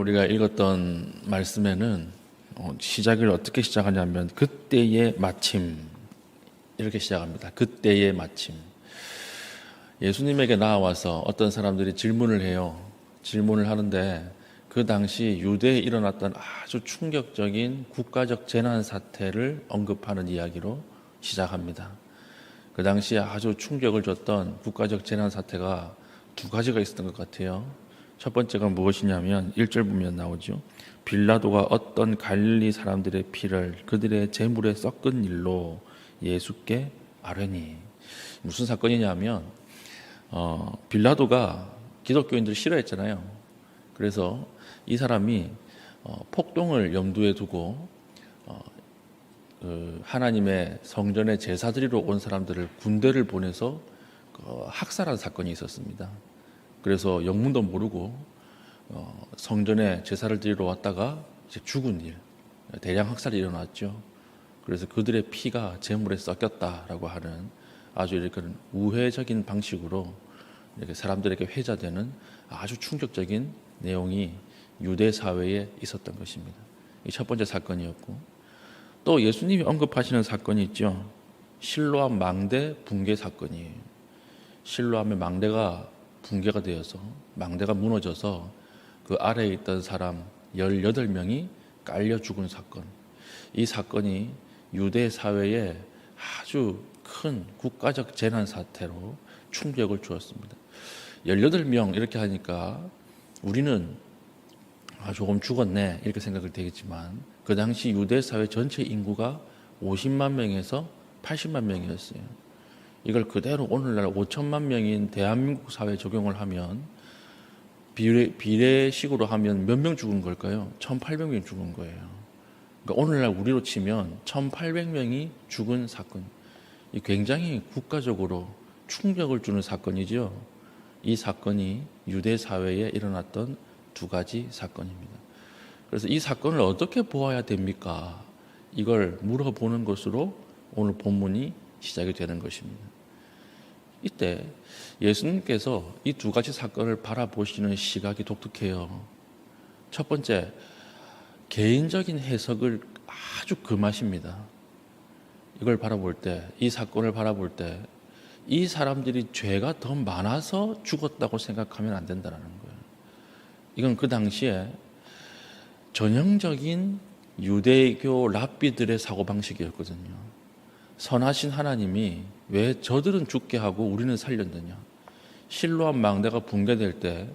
우리가 읽었던 말씀에는 시작을 어떻게 시작하냐면 그때의 마침 이렇게 시작합니다. 그때의 마침. 예수님에게 나와서 어떤 사람들이 질문을 해요. 질문을 하는데 그 당시 유대에 일어났던 아주 충격적인 국가적 재난 사태를 언급하는 이야기로 시작합니다. 그 당시에 아주 충격을 줬던 국가적 재난 사태가 두 가지가 있었던 것 같아요. 첫 번째가 무엇이냐면 1절 보면 나오죠. 빌라도가 어떤 갈릴리 사람들의 피를 그들의 제물에 섞은 일로 예수께 아뢰니. 무슨 사건이냐면 빌라도가 기독교인들을 싫어했잖아요. 그래서 이 사람이 폭동을 염두에 두고 하나님의 성전에 제사 드리러 온 사람들을 군대를 보내서 학살한 사건이 있었습니다. 그래서 영문도 모르고 성전에 제사를 드리러 왔다가 이제 죽은 일, 대량 학살이 일어났죠. 그래서 그들의 피가 제물에 섞였다라고 하는 아주 이렇게 우회적인 방식으로 이렇게 사람들에게 회자되는 아주 충격적인 내용이 유대 사회에 있었던 것입니다. 이 첫 번째 사건이었고, 또 예수님이 언급하시는 사건이 있죠. 실로암 망대 붕괴 사건이에요. 실로암의 망대가 붕괴가 되어서 망대가 무너져서 그 아래에 있던 사람 18명이 깔려 죽은 사건. 이 사건이 유대 사회에 아주 큰 국가적 재난 사태로 충격을 주었습니다. 18명 이렇게 하니까 우리는 조금 죽었네 이렇게 생각을 되겠지만 그 당시 유대 사회 전체 인구가 50만 명에서 80만 명이었어요. 이걸 그대로 오늘날 5천만 명인 대한민국 사회에 적용을 하면 비례식으로 하면 몇 명 죽은 걸까요? 1,800명이 죽은 거예요. 그러니까 오늘날 우리로 치면 1,800명이 죽은 사건. 이 굉장히 국가적으로 충격을 주는 사건이죠. 이 사건이 유대 사회에 일어났던 두 가지 사건입니다. 그래서 이 사건을 어떻게 보아야 됩니까? 이걸 물어보는 것으로 오늘 본문이 시작이 되는 것입니다. 이때 예수님께서 이 두 가지 사건을 바라보시는 시각이 독특해요. 첫 번째, 개인적인 해석을 아주 금하십니다. 이걸 바라볼 때, 이 사건을 바라볼 때, 이 사람들이 죄가 더 많아서 죽었다고 생각하면 안 된다는 거예요. 이건 그 당시에 전형적인 유대교 랍비들의 사고방식이었거든요. 선하신 하나님이 왜 저들은 죽게 하고 우리는 살렸느냐. 실로암 망대가 붕괴될 때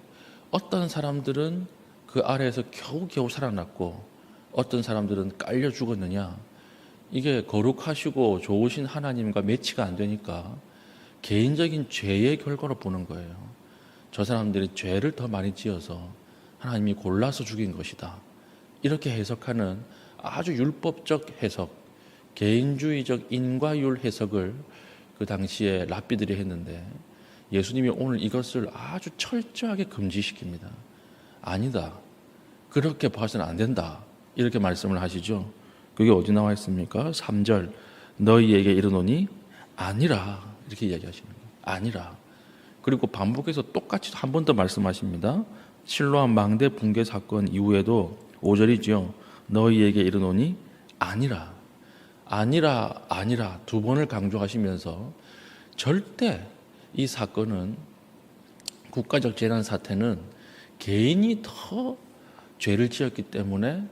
어떤 사람들은 그 아래에서 겨우겨우 살아났고 어떤 사람들은 깔려 죽었느냐. 이게 거룩하시고 좋으신 하나님과 매치가 안 되니까 개인적인 죄의 결과로 보는 거예요. 저 사람들이 죄를 더 많이 지어서 하나님이 골라서 죽인 것이다. 이렇게 해석하는 아주 율법적 해석, 개인주의적 인과율 해석을 그 당시에 랍비들이 했는데 예수님이 오늘 이것을 아주 철저하게 금지시킵니다. 아니다. 그렇게 봐서는 안 된다. 이렇게 말씀을 하시죠. 그게 어디 나와 있습니까? 3절 너희에게 이르노니 아니라 이렇게 이야기하시는 거예요. 아니라. 그리고 반복해서 똑같이 한 번 더 말씀하십니다. 실로암 망대 붕괴 사건 이후에도 5절이죠. 너희에게 이르노니 아니라. 아니라 아니라 두 번을 강조하시면서 절대 이 사건은 국가적 재난 사태는 개인이 더 죄를 지었기 때문에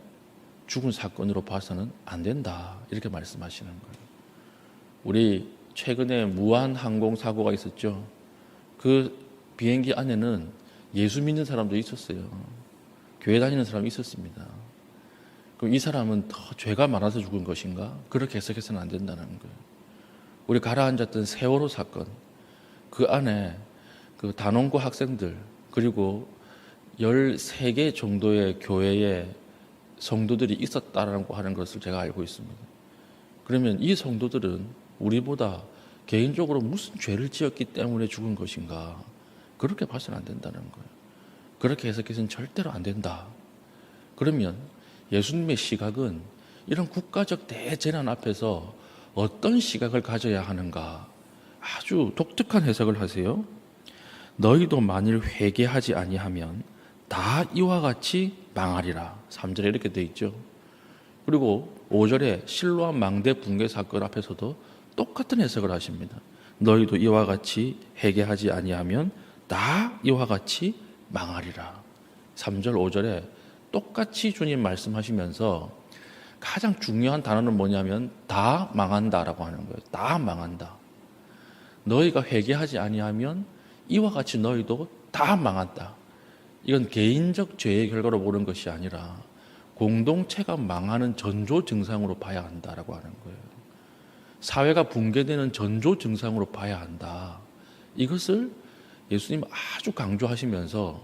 죽은 사건으로 봐서는 안 된다. 이렇게 말씀하시는 거예요. 우리 최근에 무한 항공 사고가 있었죠. 그 비행기 안에는 예수 믿는 사람도 있었어요. 교회 다니는 사람이 있었습니다. 그럼 이 사람은 더 죄가 많아서 죽은 것인가? 그렇게 해석해서는 안 된다는 거예요. 우리 가라앉았던 세월호 사건, 그 안에 그 단원고 학생들 그리고 13개 정도의 교회에 성도들이 있었다라고 하는 것을 제가 알고 있습니다. 그러면 이 성도들은 우리보다 개인적으로 무슨 죄를 지었기 때문에 죽은 것인가? 그렇게 봐서는 안 된다는 거예요. 그렇게 해석해서는 절대로 안 된다. 그러면 예수님의 시각은 이런 국가적 대재난 앞에서 어떤 시각을 가져야 하는가? 아주 독특한 해석을 하세요. 너희도 만일 회개하지 아니하면 다 이와 같이 망하리라. 3절에 이렇게 돼 있죠. 그리고 5절에 실로암 망대 붕괴 사건 앞에서도 똑같은 해석을 하십니다. 너희도 이와 같이 회개하지 아니하면 다 이와 같이 망하리라. 3절 5절에 똑같이 주님 말씀하시면서 가장 중요한 단어는 뭐냐면 다 망한다라고 하는 거예요. 다 망한다. 너희가 회개하지 아니하면 이와 같이 너희도 다 망한다. 이건 개인적 죄의 결과로 보는 것이 아니라 공동체가 망하는 전조 증상으로 봐야 한다라고 하는 거예요. 사회가 붕괴되는 전조 증상으로 봐야 한다. 이것을 예수님 아주 강조하시면서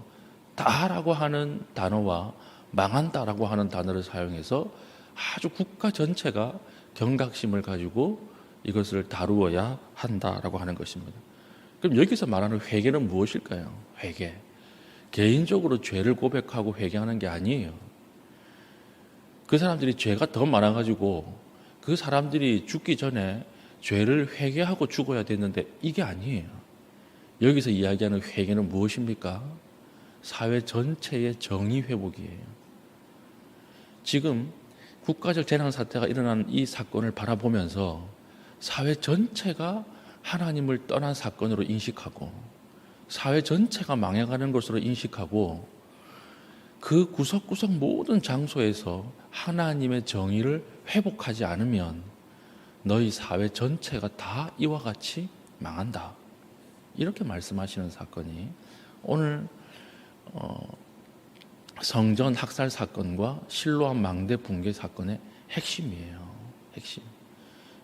다라고 하는 단어와 망한다라고 하는 단어를 사용해서 아주 국가 전체가 경각심을 가지고 이것을 다루어야 한다라고 하는 것입니다. 그럼 여기서 말하는 회개는 무엇일까요? 회개. 개인적으로 죄를 고백하고 회개하는 게 아니에요. 그 사람들이 죄가 더 많아가지고 그 사람들이 죽기 전에 죄를 회개하고 죽어야 됐는데 이게 아니에요. 여기서 이야기하는 회개는 무엇입니까? 사회 전체의 정의 회복이에요. 지금 국가적 재난사태가 일어난 이 사건을 바라보면서 사회 전체가 하나님을 떠난 사건으로 인식하고 사회 전체가 망해가는 것으로 인식하고 그 구석구석 모든 장소에서 하나님의 정의를 회복하지 않으면 너희 사회 전체가 다 이와 같이 망한다. 이렇게 말씀하시는 사건이 오늘 성전 학살 사건과 실로암 망대 붕괴 사건의 핵심이에요. 핵심.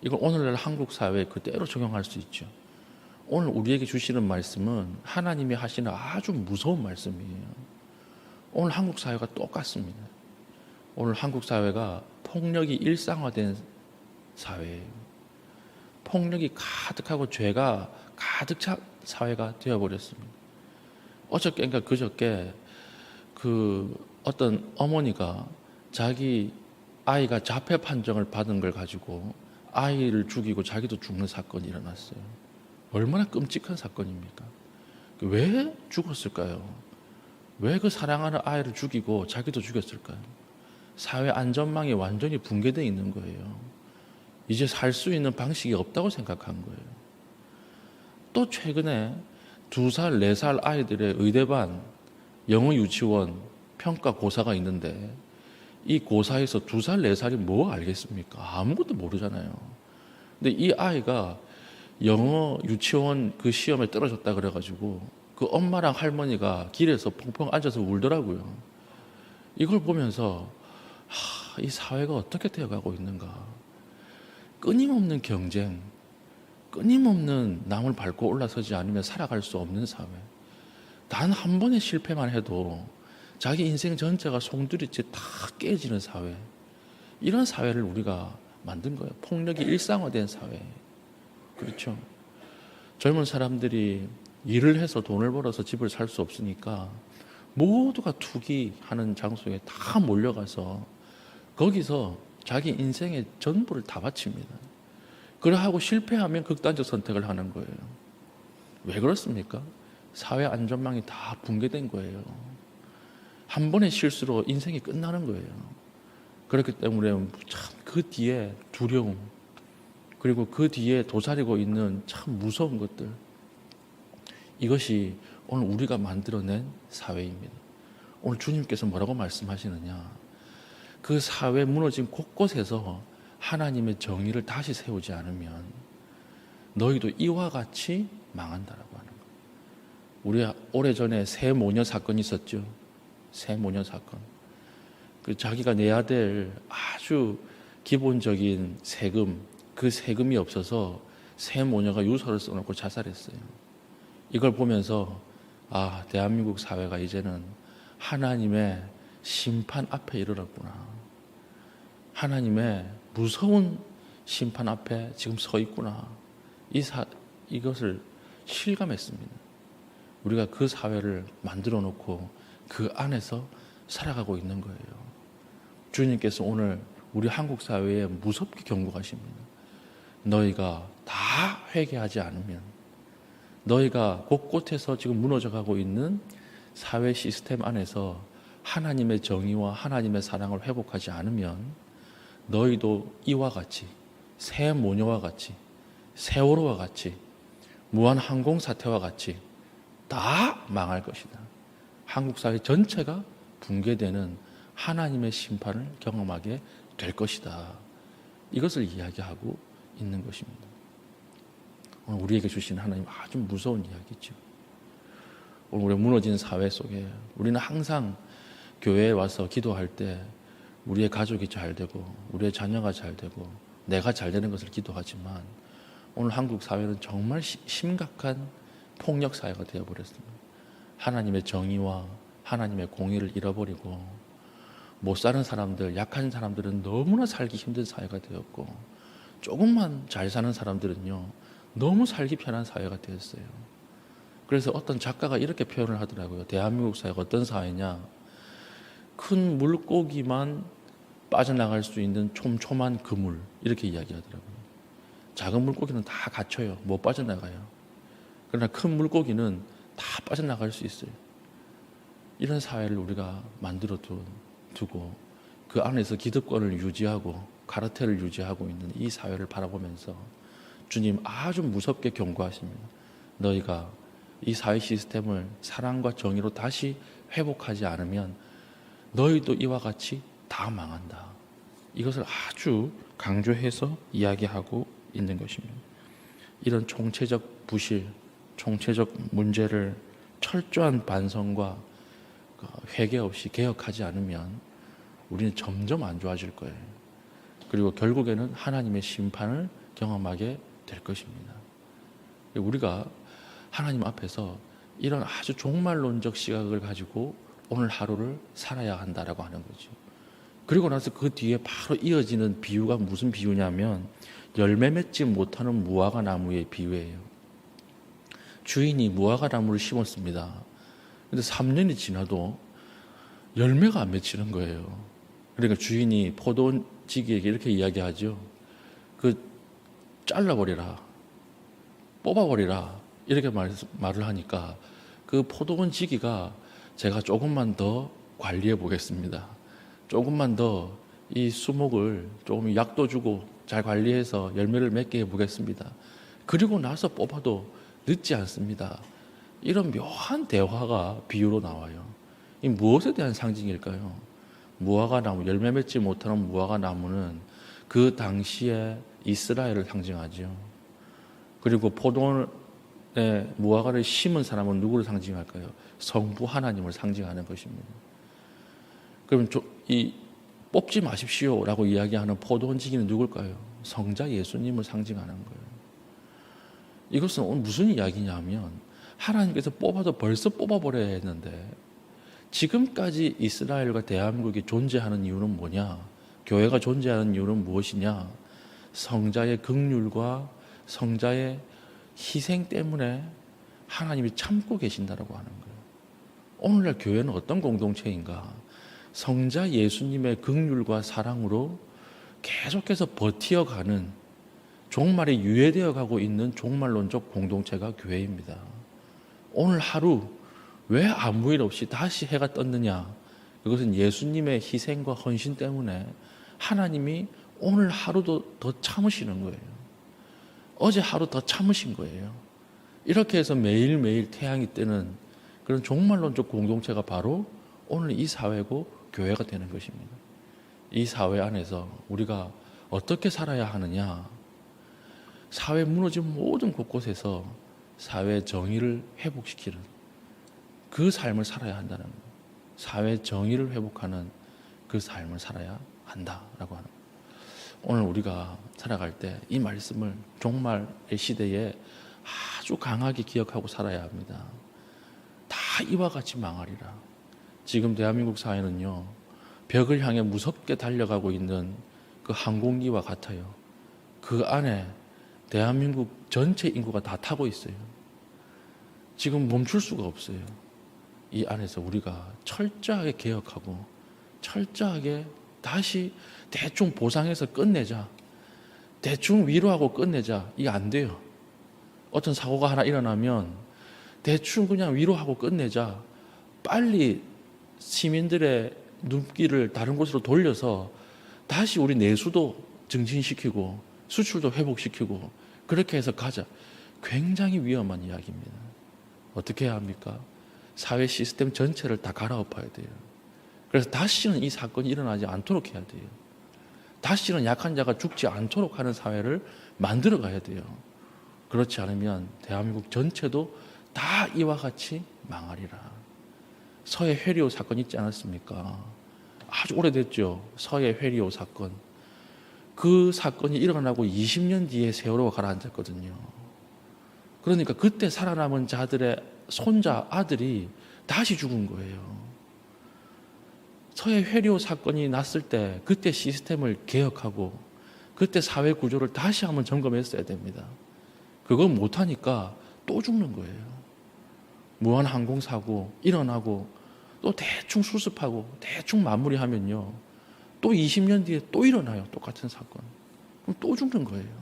이걸 오늘날 한국 사회에 그대로 적용할 수 있죠. 오늘 우리에게 주시는 말씀은 하나님이 하시는 아주 무서운 말씀이에요. 오늘 한국 사회가 똑같습니다. 오늘 한국 사회가 폭력이 일상화된 사회예요. 폭력이 가득하고 죄가 가득 찬 사회가 되어버렸습니다. 어저께인가 그저께 어떤 어머니가 자기 아이가 자폐 판정을 받은 걸 가지고 아이를 죽이고 자기도 죽는 사건이 일어났어요. 얼마나 끔찍한 사건입니까? 왜 죽었을까요? 왜 그 사랑하는 아이를 죽이고 자기도 죽였을까요? 사회 안전망이 완전히 붕괴되어 있는 거예요. 이제 살 수 있는 방식이 없다고 생각한 거예요. 또 최근에 2살, 4살 아이들의 의대반 영어 유치원 평가 고사가 있는데 이 고사에서 2살, 4살이 뭐 알겠습니까? 아무것도 모르잖아요. 근데 이 아이가 영어 유치원 그 시험에 떨어졌다 그래가지고 그 엄마랑 할머니가 길에서 펑펑 앉아서 울더라고요. 이걸 보면서 이 사회가 어떻게 되어가고 있는가. 끊임없는 경쟁, 끊임없는 남을 밟고 올라서지 않으면 살아갈 수 없는 사회. 단 한 번의 실패만 해도 자기 인생 전체가 송두리째 다 깨지는 사회. 이런 사회를 우리가 만든 거예요. 폭력이 일상화된 사회. 그렇죠. 젊은 사람들이 일을 해서 돈을 벌어서 집을 살 수 없으니까 모두가 투기하는 장소에 다 몰려가서 거기서 자기 인생의 전부를 다 바칩니다. 그러하고 실패하면 극단적 선택을 하는 거예요. 왜 그렇습니까? 사회 안전망이 다 붕괴된 거예요. 한 번의 실수로 인생이 끝나는 거예요. 그렇기 때문에 참 그 뒤에 두려움, 그리고 그 뒤에 도사리고 있는 참 무서운 것들, 이것이 오늘 우리가 만들어낸 사회입니다. 오늘 주님께서 뭐라고 말씀하시느냐? 그 사회 무너진 곳곳에서 하나님의 정의를 다시 세우지 않으면 너희도 이와 같이 망한다라고 하는 거예요. 우리 오래전에 새 모녀 사건이 있었죠. 새 모녀 사건. 그 자기가 내야 될 아주 기본적인 세금, 그 세금이 없어서 새 모녀가 유서를 써놓고 자살했어요. 이걸 보면서 대한민국 사회가 이제는 하나님의 심판 앞에 이르렀구나. 하나님의 무서운 심판 앞에 지금 서 있구나. 이것을 실감했습니다. 우리가 그 사회를 만들어 놓고 그 안에서 살아가고 있는 거예요. 주님께서 오늘 우리 한국 사회에 무섭게 경고하십니다. 너희가 다 회개하지 않으면, 너희가 곳곳에서 지금 무너져가고 있는 사회 시스템 안에서 하나님의 정의와 하나님의 사랑을 회복하지 않으면 너희도 이와 같이 새 모녀와 같이 세월호와 같이 무한 항공 사태와 같이 다 망할 것이다. 한국 사회 전체가 붕괴되는 하나님의 심판을 경험하게 될 것이다. 이것을 이야기하고 있는 것입니다. 오늘 우리에게 주신 하나님 아주 무서운 이야기죠. 오늘 우리가 무너진 사회 속에 우리는 항상 교회에 와서 기도할 때 우리의 가족이 잘 되고 우리의 자녀가 잘 되고 내가 잘 되는 것을 기도하지만 오늘 한국 사회는 정말 심각한 폭력 사회가 되어버렸습니다. 하나님의 정의와 하나님의 공의를 잃어버리고 못 사는 사람들, 약한 사람들은 너무나 살기 힘든 사회가 되었고 조금만 잘 사는 사람들은요 너무 살기 편한 사회가 되었어요. 그래서 어떤 작가가 이렇게 표현을 하더라고요. 대한민국 사회가 어떤 사회냐, 큰 물고기만 빠져나갈 수 있는 촘촘한 그물, 이렇게 이야기하더라고요. 작은 물고기는 다 갇혀요. 못 빠져나가요. 그러나 큰 물고기는 다 빠져나갈 수 있어요. 이런 사회를 우리가 만들어 두고 그 안에서 기득권을 유지하고 카르텔을 유지하고 있는 이 사회를 바라보면서 주님 아주 무섭게 경고하십니다. 너희가 이 사회 시스템을 사랑과 정의로 다시 회복하지 않으면 너희도 이와 같이 다 망한다. 이것을 아주 강조해서 이야기하고 있는 것입니다. 이런 총체적 부실, 총체적 문제를 철저한 반성과 회개 없이 개혁하지 않으면 우리는 점점 안 좋아질 거예요. 그리고 결국에는 하나님의 심판을 경험하게 될 것입니다. 우리가 하나님 앞에서 이런 아주 종말론적 시각을 가지고 오늘 하루를 살아야 한다라고 하는 거죠. 그리고 나서 그 뒤에 바로 이어지는 비유가 무슨 비유냐면 열매 맺지 못하는 무화과 나무의 비유예요. 주인이 무화과 나무를 심었습니다. 근데 3년이 지나도 열매가 안 맺히는 거예요. 그러니까 주인이 포도원지기에게 이렇게 이야기하죠. 잘라버리라, 뽑아버리라, 이렇게 말을 하니까 그 포도원지기가 제가 조금만 더 관리해 보겠습니다. 조금만 더 이 수목을 조금 약도 주고 잘 관리해서 열매를 맺게 해 보겠습니다. 그리고 나서 뽑아도 늦지 않습니다. 이런 묘한 대화가 비유로 나와요. 이 무엇에 대한 상징일까요? 무화과 나무, 열매 맺지 못하는 무화과 나무는 그 당시에 이스라엘을 상징하죠. 그리고 포도원에 무화과를 심은 사람은 누구를 상징할까요? 성부 하나님을 상징하는 것입니다. 그럼 이 뽑지 마십시오라고 이야기하는 포도원지기는 누굴까요? 성자 예수님을 상징하는 거예요. 이것은 오늘 무슨 이야기냐면 하나님께서 뽑아도 벌써 뽑아버려야 했는데 지금까지 이스라엘과 대한민국이 존재하는 이유는 뭐냐? 교회가 존재하는 이유는 무엇이냐? 성자의 긍휼과 성자의 희생 때문에 하나님이 참고 계신다라고 하는 거예요. 오늘날 교회는 어떤 공동체인가? 성자 예수님의 긍휼과 사랑으로 계속해서 버티어가는 종말이 유예되어 가고 있는 종말론적 공동체가 교회입니다. 오늘 하루 왜 아무 일 없이 다시 해가 떴느냐? 그것은 예수님의 희생과 헌신 때문에 하나님이 오늘 하루도 더 참으시는 거예요. 어제 하루 더 참으신 거예요. 이렇게 해서 매일매일 태양이 뜨는 그런 종말론적 공동체가 바로 오늘 이 사회고 교회가 되는 것입니다. 이 사회 안에서 우리가 어떻게 살아야 하느냐? 사회 무너진 모든 곳곳에서 사회 정의를 회복시키는 그 삶을 살아야 한다는 거예요. 사회 정의를 회복하는 그 삶을 살아야 한다라고 하는 거예요. 오늘 우리가 살아갈 때 이 말씀을 종말의 시대에 아주 강하게 기억하고 살아야 합니다. 다 이와 같이 망하리라. 지금 대한민국 사회는요, 벽을 향해 무섭게 달려가고 있는 그 항공기와 같아요. 그 안에 대한민국 전체 인구가 다 타고 있어요. 지금 멈출 수가 없어요. 이 안에서 우리가 철저하게 개혁하고 철저하게 다시 대충 보상해서 끝내자, 대충 위로하고 끝내자, 이게 안 돼요. 어떤 사고가 하나 일어나면 대충 그냥 위로하고 끝내자, 빨리 시민들의 눈길을 다른 곳으로 돌려서 다시 우리 내수도 증진시키고 수출도 회복시키고 그렇게 해서 가자. 굉장히 위험한 이야기입니다. 어떻게 해야 합니까? 사회 시스템 전체를 다 갈아엎어야 돼요. 그래서 다시는 이 사건이 일어나지 않도록 해야 돼요. 다시는 약한 자가 죽지 않도록 하는 사회를 만들어 가야 돼요. 그렇지 않으면 대한민국 전체도 다 이와 같이 망하리라. 서해 회리오 사건 있지 않았습니까? 아주 오래됐죠. 서해 회리오 사건. 그 사건이 일어나고 20년 뒤에 세월호가 가라앉았거든요. 그러니까 그때 살아남은 자들의 손자, 아들이 다시 죽은 거예요. 서해 회리오 사건이 났을 때 그때 시스템을 개혁하고 그때 사회 구조를 다시 한번 점검했어야 됩니다. 그거 못하니까 또 죽는 거예요. 무한 항공사고 일어나고 또 대충 수습하고 대충 마무리하면요. 또 20년 뒤에 또 일어나요. 똑같은 사건. 그럼 또 죽는 거예요.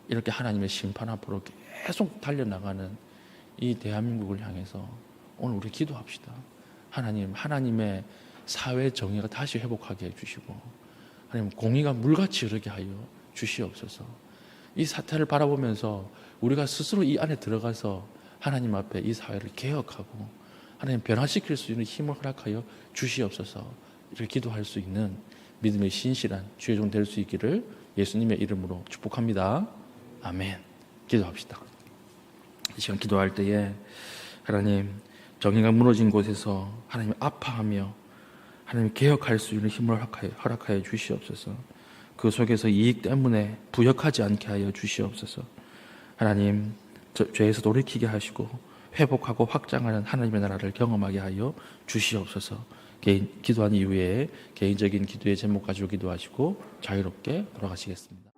이렇게 하나님의 심판 앞으로 계속 달려나가는 이 대한민국을 향해서 오늘 우리 기도합시다. 하나님, 하나님의 사회 정의가 다시 회복하게 해주시고 하나님 공의가 물같이 흐르게 하여 주시옵소서. 이 사태를 바라보면서 우리가 스스로 이 안에 들어가서 하나님 앞에 이 사회를 개혁하고 하나님 변화시킬 수 있는 힘을 허락하여 주시옵소서. 이렇게 기도할 수 있는 믿음의 신실한 주의 종 될 수 있기를 예수님의 이름으로 축복합니다. 아멘. 기도합시다. 이 시간 기도할 때에 하나님 정의가 무너진 곳에서 하나님 아파하며 하나님 개혁할 수 있는 힘을 허락하여 주시옵소서. 그 속에서 이익 때문에 부역하지 않게 하여 주시옵소서. 하나님 죄에서 돌이키게 하시고 회복하고 확장하는 하나님의 나라를 경험하게 하여 주시옵소서. 기도한 이후에 개인적인 기도의 제목 가지고 기도하시고 자유롭게 돌아가시겠습니다.